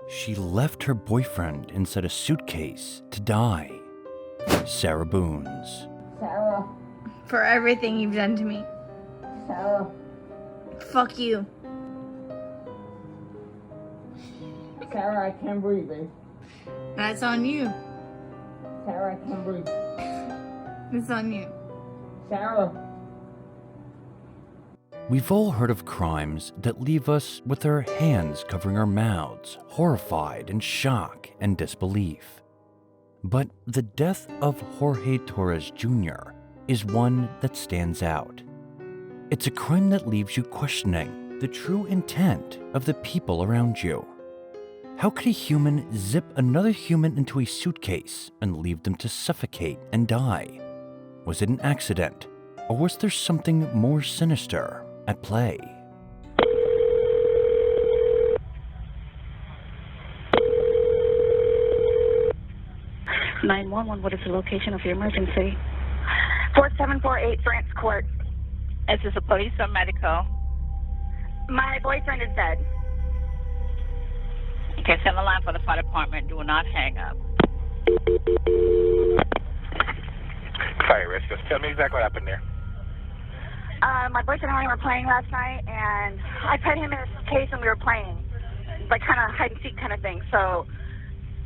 She left her boyfriend inside a suitcase to die. Sarah Boone's. Sarah. For everything you've done to me. Sarah. Fuck you. Sarah, I can't breathe, babe. That's on you. Sarah, I can't breathe. It's on you. Sarah. We've all heard of crimes that leave us with our hands covering our mouths, horrified in shock and disbelief. But the death of Jorge Torres Jr. is one that stands out. It's a crime that leaves you questioning the true intent of the people around you. How could a human zip another human into a suitcase and leave them to suffocate and die? Was it an accident, or was there something more sinister at play? (911), what is the location of your emergency? 4748 France Court. Is this a police or medical? My boyfriend is dead. Okay, send a line for the fire department. Do not hang up. Fire rescue. Tell me exactly what happened there. My boyfriend and I were playing last night, and I put him in his case and we were playing, like kind of hide and seek kind of thing. So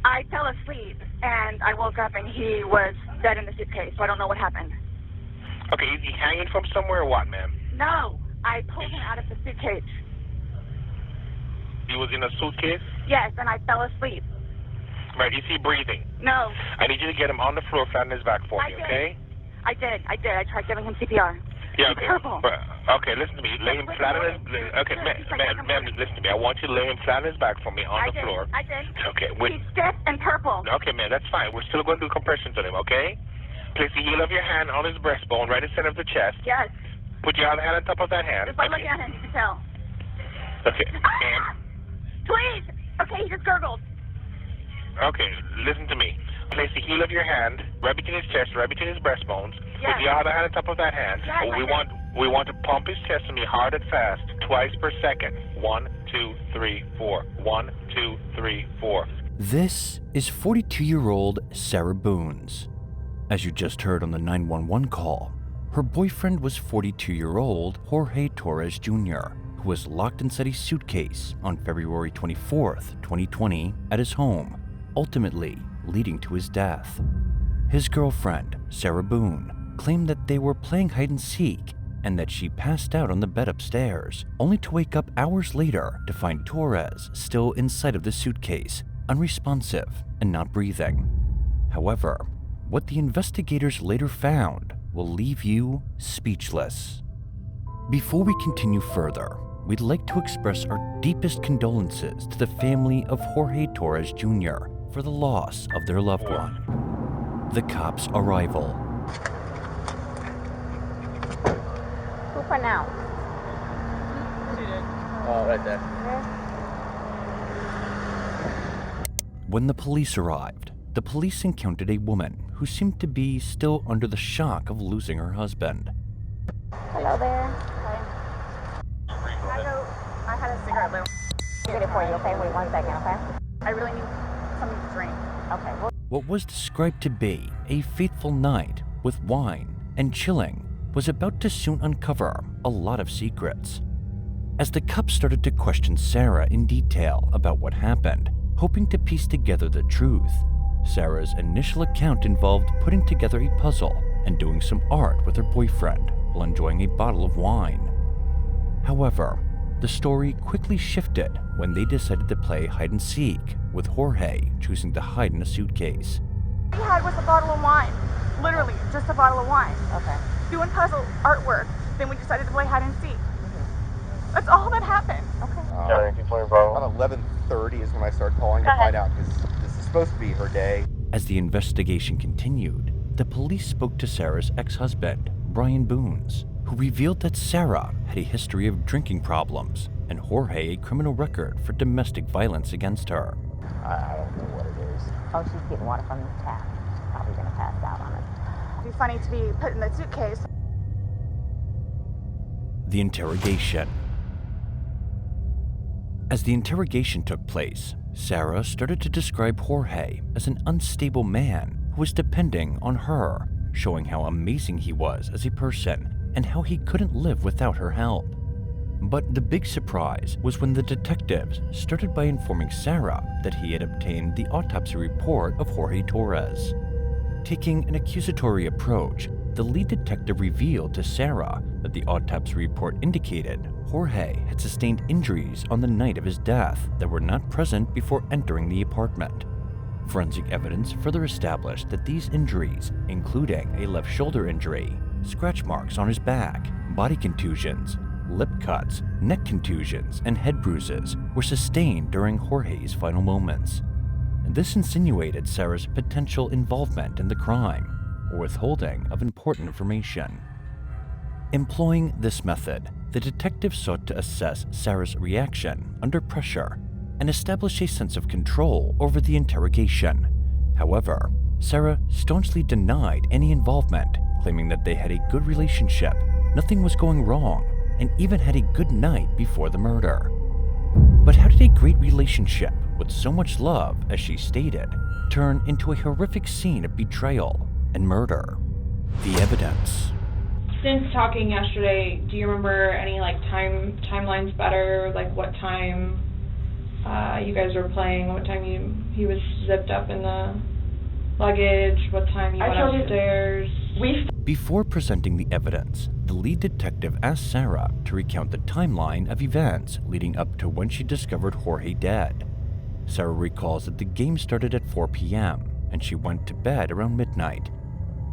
I fell asleep, and I woke up, and he was dead in the suitcase. So I don't know what happened. Okay, is he hanging from somewhere or what, ma'am? No, I pulled him out of the suitcase. He was in a suitcase? Yes, and I fell asleep. Right, is he breathing? No. I need you to get him on the floor, flat on his back for me, okay? I did. I tried giving him CPR. Yeah, He's okay. purple. Okay, listen to me. Lay him flat on his... Okay, ma'am, listen to me. I want you to lay him flat on his back for me on the floor. I did. Okay, He's stiff and purple. Okay, ma'am, that's fine. We're still going to do compressions on him, okay? Place the heel of your hand on his breastbone, right in the center of the chest. Yes. Put your other hand on top of that hand. Just by looking at him, you can tell. Okay, and... Please! Okay, he just gurgled. Okay, listen to me. Place the heel of your hand right between his chest, right between his breastbones. Yes. Put your other hand on top of that hand. Yes, we want to pump his chest to me hard and fast, twice per second. 1, 2, 3, 4. 1, 2, 3, 4. This is 42-year-old Sarah Boone's. As you just heard on the 911 call, her boyfriend was 42-year-old Jorge Torres Jr., who was locked inside a suitcase on February 24th, 2020 at his home, ultimately leading to his death. His girlfriend, Sarah Boone, claimed that they were playing hide-and-seek and that she passed out on the bed upstairs, only to wake up hours later to find Torres still inside of the suitcase, unresponsive and not breathing. However, what the investigators later found will leave you speechless. Before we continue further, we'd like to express our deepest condolences to the family of Jorge Torres Jr. for the loss of their loved one. The cops' arrival. Who for now? Oh, right there. When the police arrived, the police encountered a woman who seemed to be still under the shock of losing her husband. Hello there. I had a cigarette, Lou. I'll get it for you, okay? Wait 1 second, okay? I really need something to drink. Okay. What was described to be a fateful night with wine and chilling was about to soon uncover a lot of secrets. As the cops started to question Sarah in detail about what happened, hoping to piece together the truth, Sarah's initial account involved putting together a puzzle and doing some art with her boyfriend while enjoying a bottle of wine. However, the story quickly shifted when they decided to play hide-and-seek, with Jorge choosing to hide in a suitcase. All we had was a bottle of wine. Literally, just a bottle of wine. Okay. Doing puzzle artwork. Then we decided to play hide and seek. Mm-hmm. That's all that happened. Okay. About 11:30 is when I started calling to find out, because this is supposed to be her day. As the investigation continued, the police spoke to Sarah's ex-husband, Brian Boone's, who revealed that Sarah had a history of drinking problems and Jorge a criminal record for domestic violence against her. I don't know what it is. Oh, she's getting water from the tap. She's probably gonna pass out on it. It'd be funny to be put in the suitcase. The interrogation. As the interrogation took place, Sarah started to describe Jorge as an unstable man who was depending on her, showing how amazing he was as a person and how he couldn't live without her help. But the big surprise was when the detectives started by informing Sarah that he had obtained the autopsy report of Jorge Torres. Taking an accusatory approach, the lead detective revealed to Sarah that the autopsy report indicated Jorge had sustained injuries on the night of his death that were not present before entering the apartment. Forensic evidence further established that these injuries, including a left shoulder injury, scratch marks on his back, body contusions, lip cuts, neck contusions, and head bruises, were sustained during Jorge's final moments. This insinuated Sarah's potential involvement in the crime or withholding of important information. Employing this method, the detective sought to assess Sarah's reaction under pressure and establish a sense of control over the interrogation. However, Sarah staunchly denied any involvement, claiming that they had a good relationship, nothing was going wrong, and even had a good night before the murder. But how did a great relationship with so much love, as she stated, turn into a horrific scene of betrayal and murder? The evidence. Since talking yesterday, do you remember any timelines better? Like what time you guys were playing? What time he was zipped up in the luggage? What time you went upstairs? Before presenting the evidence, the lead detective asked Sarah to recount the timeline of events leading up to when she discovered Jorge dead. Sarah recalls that the game started at 4 p.m. and she went to bed around midnight.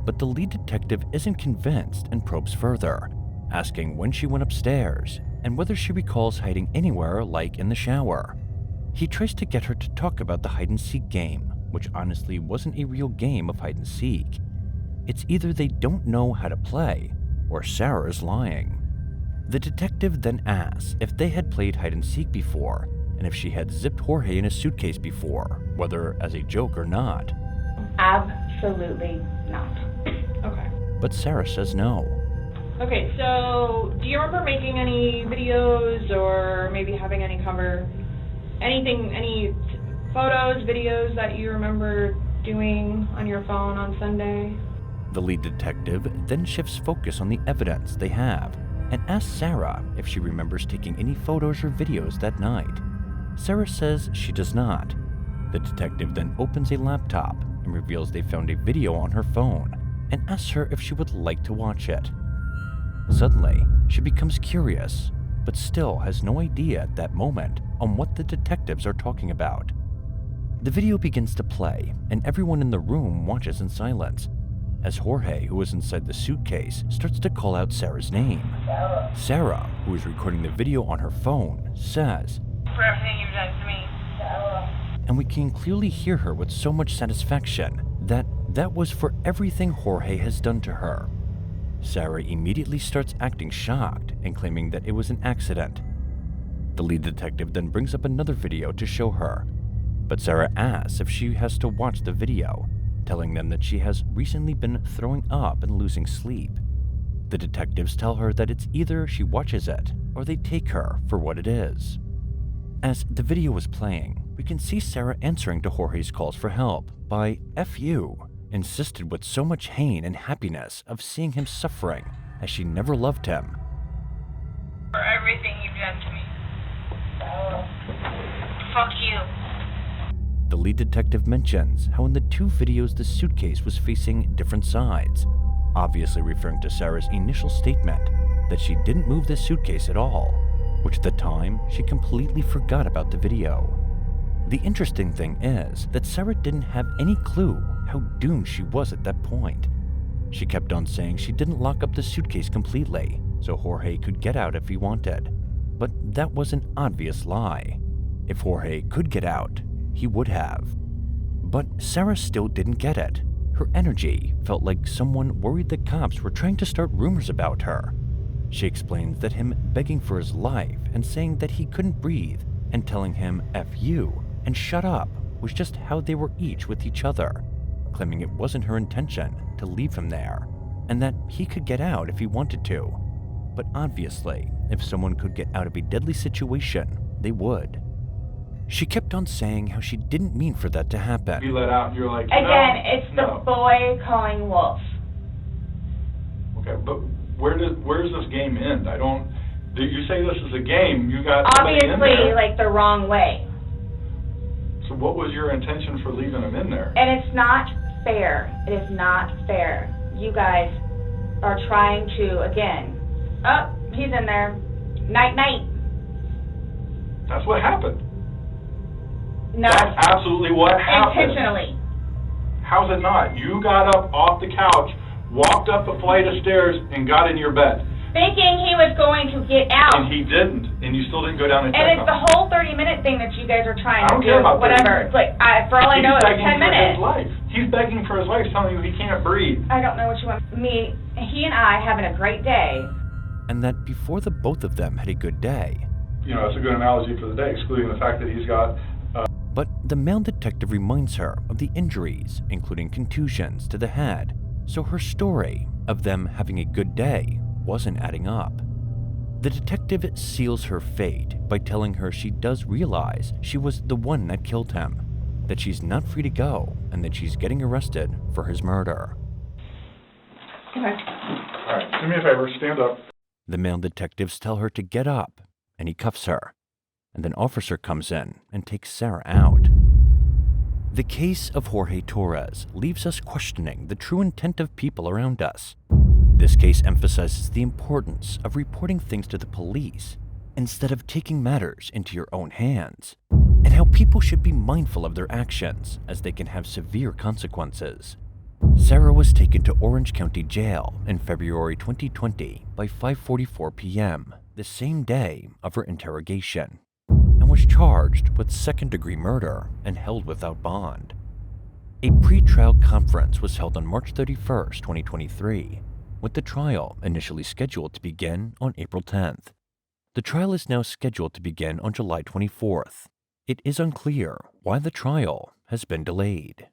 But the lead detective isn't convinced and probes further, asking when she went upstairs and whether she recalls hiding anywhere like in the shower. He tries to get her to talk about the hide-and-seek game, which honestly wasn't a real game of hide-and-seek. It's either they don't know how to play, or Sarah is lying. The detective then asks if they had played hide-and-seek before, and if she had zipped Jorge in a suitcase before, whether as a joke or not. Absolutely not. Okay. But Sarah says no. Okay, so do you remember making any videos or maybe having any photos, videos that you remember doing on your phone on Sunday? The lead detective then shifts focus on the evidence they have and asks Sarah if she remembers taking any photos or videos that night. Sarah says she does not. The detective then opens a laptop and reveals they found a video on her phone and asks her if she would like to watch it. Suddenly, she becomes curious, but still has no idea at that moment on what the detectives are talking about. The video begins to play, and everyone in the room watches in silence, as Jorge, who is inside the suitcase, starts to call out Sarah's name. Sarah, who is recording the video on her phone, says, For everything you've done to me. and we can clearly hear her with so much satisfaction that was for everything Jorge has done to her. Sarah immediately starts acting shocked and claiming that it was an accident. The lead detective then brings up another video to show her, but Sarah asks if she has to watch the video, telling them that she has recently been throwing up and losing sleep. The detectives tell her that it's either she watches it or they take her for what it is. As the video was playing, we can see Sarah answering to Jorge's calls for help by "F you," insisted with so much pain and happiness of seeing him suffering as she never loved him. For everything you've done to me. Fuck you. The lead detective mentions how in the two videos the suitcase was facing different sides, obviously referring to Sarah's initial statement that she didn't move the suitcase at all, which at the time she completely forgot about the video. The interesting thing is that Sarah didn't have any clue how doomed she was at that point. She kept on saying she didn't lock up the suitcase completely, so Jorge could get out if he wanted. But that was an obvious lie. If Jorge could get out, he would have. But Sarah still didn't get it. Her energy felt like someone worried the cops were trying to start rumors about her. She explains that him begging for his life and saying that he couldn't breathe and telling him "F you" and "shut up" was just how they were each with each other, claiming it wasn't her intention to leave him there and that he could get out if he wanted to. But obviously, if someone could get out of a deadly situation, they would. She kept on saying how she didn't mean for that to happen. Be let out, and you're like, Again, it's the boy calling wolf. Okay, but where does this game end? You say this is a game, you got somebody in Obviously, there. like the wrong way. So what was your intention for leaving him in there? And it's not fair. It is not fair. You guys are trying to, again, he's in there. Night, night. That's what happened. No. That's absolutely what happened. Intentionally. How's it not? You got up off the couch, walked up a flight of stairs, and got in your bed. Thinking he was going to get out. And he didn't, and you still didn't go down and check And it's on the him. whole 30-minute thing that you guys are trying I don't to do. care about 30 Whatever. minutes. It's like, for all I know, it's 10 minutes. He's begging for his life, telling you he can't breathe. I don't know what you want. He and I having a great day. And that before the both of them had a good day. You know, it's a good analogy for the day, excluding the fact that he's got... But the male detective reminds her of the injuries, including contusions to the head, so her story of them having a good day wasn't adding up. The detective seals her fate by telling her she does realize she was the one that killed him, that she's not free to go, and that she's getting arrested for his murder. Okay. All right, do me a favor, stand up. The male detectives tell her to get up, and he cuffs her, and an officer comes in and takes Sarah out. The case of Jorge Torres leaves us questioning the true intent of people around us. This case emphasizes the importance of reporting things to the police instead of taking matters into your own hands, and how people should be mindful of their actions as they can have severe consequences. Sarah was taken to Orange County Jail in February 2020 by 5:44 p.m., the same day of her interrogation, and was charged with second-degree murder and held without bond. A pre-trial conference was held on March 31st, 2023, with the trial initially scheduled to begin on April 10th. The trial is now scheduled to begin on July 24th. It is unclear why the trial has been delayed.